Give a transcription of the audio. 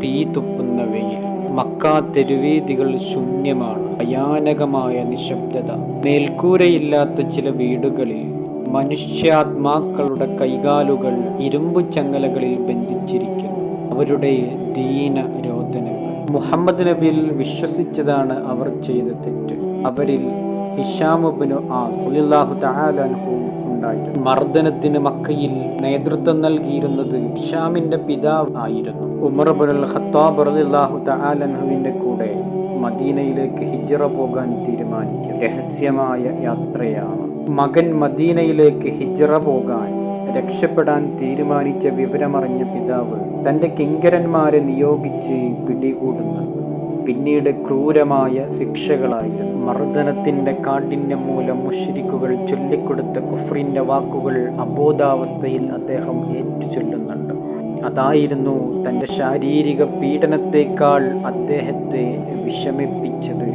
തീ തുപ്പുന്ന വെയിൽ. മക്ക തെരുവീഥികൾ ശൂന്യമാണ്. ഭയാനകമായ നിശബ്ദത. മേൽക്കൂരയില്ലാത്ത ചില വീടുകളിൽ മനുഷ്യാത്മാക്കളുടെ കൈകാലുകൾ ഇരുമ്പു ചങ്ങലകളിൽ ബന്ധിച്ചിരിക്കുന്നു. അവരുടെ ദീന രോദനങ്ങൾ. മുഹമ്മദ് നബിയിൽ വിശ്വസിച്ചതാണ് അവർ ചെയ്ത തെറ്റ്. അവരിൽ ഹിശാം ഇബ്നു ആസ് റളിയല്ലാഹു തആല അൻഹു ഉണ്ടായിരുന്നു. മർദ്ദനത്തിന് മക്കയിൽ നേതൃത്വം നൽകിയിരുന്നത് ഹിശാമിന്റെ പിതാവ് ആയിരുന്നു. ഉമർ ഇബ്നുൽ ഖത്താബ് റളിയല്ലാഹു തആല അൻഹുവിന്റെ കൂടെ മദീനയിലേക്ക് ഹിജ്റ പോകാൻ തീരുമാനിക്കും. രഹസ്യമായ യാത്രയാണ്. മകൻ മദീനയിലേക്ക് ഹിജ്റ പോകാൻ രക്ഷപ്പെടാൻ തീരുമാനിച്ച വിവരമറിഞ്ഞ പിതാവ് തന്റെ കിങ്കരന്മാരെ നിയോഗിച്ച് പിടികൂടുന്നുണ്ട്. പിന്നീട് ക്രൂരമായ ശിക്ഷകളായിരുന്നു. മർദ്ദനത്തിന്റെ കാഠിന്യം മൂലം മുശ്രിക്കുകൾ ചൊല്ലിക്കൊടുത്ത കുഫ്രിന്റെ വാക്കുകൾ അബോധാവസ്ഥയിൽ അദ്ദേഹം ഏറ്റുചൊല്ലുന്നുണ്ട്. അതായിരുന്നു തന്റെ ശാരീരിക പീഡനത്തെക്കാൾ അദ്ദേഹത്തെ വിഷമിപ്പിച്ചത്